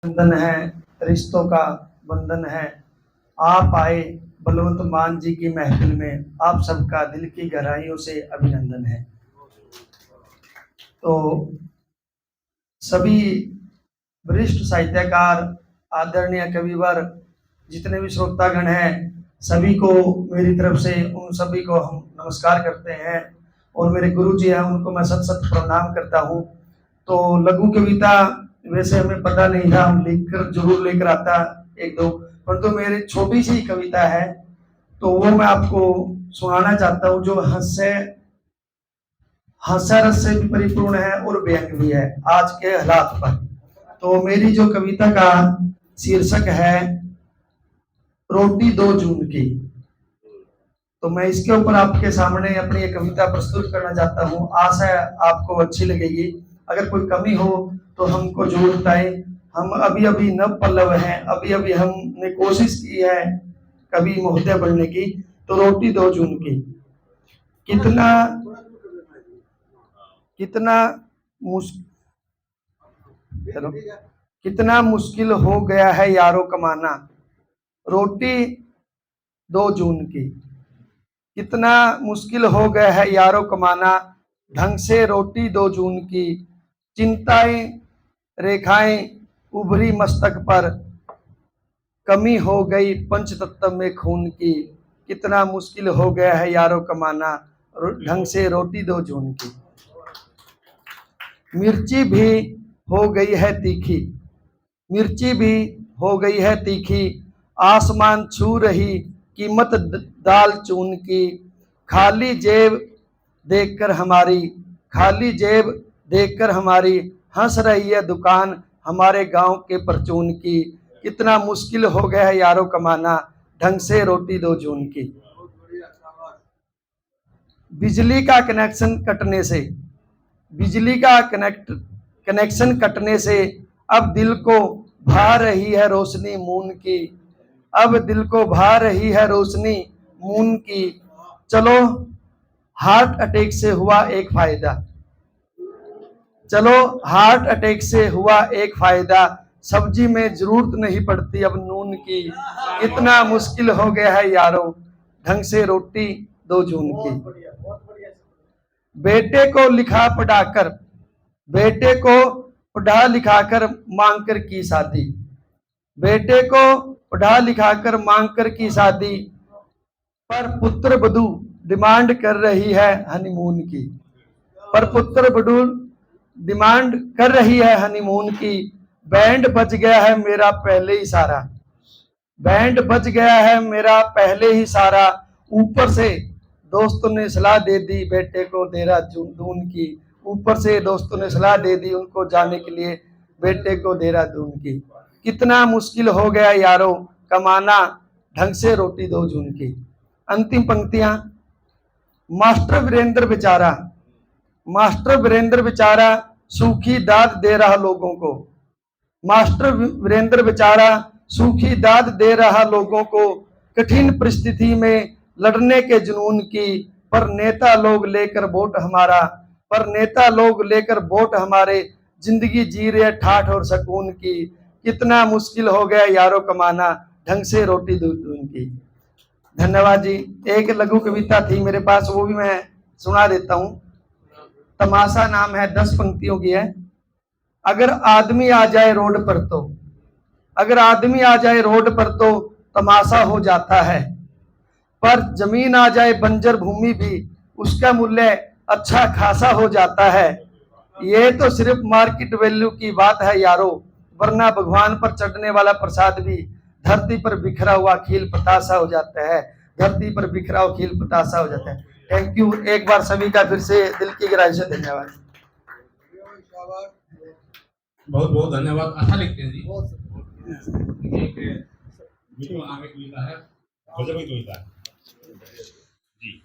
बंधन है, रिश्तों का बंधन है। आप आए बलवंत मान जी की महफिल में, आप सबका दिल की गहराइयों से अभिनंदन है। तो सभी वरिष्ठ साहित्यकार, आदरणीय कविवर, जितने भी श्रोतागण हैं, सभी को मेरी तरफ से उन सभी को हम नमस्कार करते हैं। और मेरे गुरु जी हैं, उनको मैं सत सत प्रणाम करता हूँ। तो लघु कविता वैसे हमें पता नहीं था, हम लिखकर जरूर लेकर आता एक दो, परंतु तो मेरी छोटी सी कविता है, तो वो मैं आपको सुनाना चाहता हूँ, जो हास्यरस से भी परिपूर्ण है और व्यंग भी है आज के हालात पर। तो मेरी जो कविता का शीर्षक है रोटी 2 जून की, तो मैं इसके ऊपर आपके सामने अपनी एक कविता प्रस्तुत करना चाहता हूँ। आशा है आपको अच्छी लगेगी। अगर कोई कमी हो तो हमको जरूर बताएं। हम अभी अभी नव पल्लव हैं, अभी अभी हमने कोशिश की है कवि महोदय बनने की। तो रोटी 2 जून की। कितना मुश्किल हो गया है यारों कमाना, रोटी 2 जून की। कितना मुश्किल हो गया है यारों कमाना, ढंग से रोटी 2 जून की। चिंताएं रेखाएं उभरी मस्तक पर, कमी हो गई पंचतत्व में खून की। कितना मुश्किल हो गया है यारों कमाना, ढंग से रोटी 2 जून की। मिर्ची भी हो गई है तीखी, मिर्ची भी हो गई है तीखी। आसमान छू रही कीमत दाल चून की। खाली जेब देखकर हमारी हंस रही है दुकान हमारे गांव के परचून की। कितना मुश्किल हो गया है यारों कमाना, ढंग से रोटी 2 जून की। बिजली का कनेक्शन कटने से अब दिल को भा रही है रोशनी मून की। अब दिल को भा रही है रोशनी मून की। चलो हार्ट अटैक से हुआ एक फायदा, सब्जी में जरूरत नहीं पड़ती अब नून की। इतना मुश्किल हो गया है यारों, ढंग से रोटी 2 जून की। बेटे को पढ़ा लिखाकर मांगकर की शादी, बेटे को पढ़ा लिखाकर मांगकर की शादी। पर पुत्र वधू डिमांड कर रही है हनीमून की। बैंड बज गया है मेरा पहले ही सारा, ऊपर से दोस्तों ने सलाह दे दी बेटे को देहरादून की। उनको जाने के लिए बेटे को देहरादून की। कितना मुश्किल हो गया यारों कमाना, ढंग से रोटी 2 जून की। अंतिम पंक्तियां। मास्टर वीरेंद्र बेचारा सूखी दाद दे रहा लोगों को। मास्टर वीरेंद्र बेचारा सूखी दाद दे रहा लोगों को, कठिन परिस्थिति में लड़ने के जुनून की। पर नेता लोग लेकर वोट हमारे जिंदगी जी रहे ठाठ और सुकून की। कितना मुश्किल हो गया यारों कमाना, ढंग से रोटी 2 जून की। धन्यवाद जी। एक लघु कविता थी मेरे पास, वो भी मैं सुना देता हूँ। तमाशा नाम है, 10 पंक्तियों की है। अगर आदमी आ जाए रोड पर तो तमाशा हो जाता है, पर जमीन आ जाए बंजर भूमि भी उसका मूल्य अच्छा खासा हो जाता है। ये तो सिर्फ मार्केट वैल्यू की बात है यारों, वरना भगवान पर चढ़ने वाला प्रसाद भी धरती पर बिखरा हुआ खील पतासा हो जाता है। थैंक यू एक बार सभी का फिर से दिल की गहराई से धन्यवाद। बहुत बहुत धन्यवाद। अच्छा लिखते हैं जी। आगे कविता है, जी।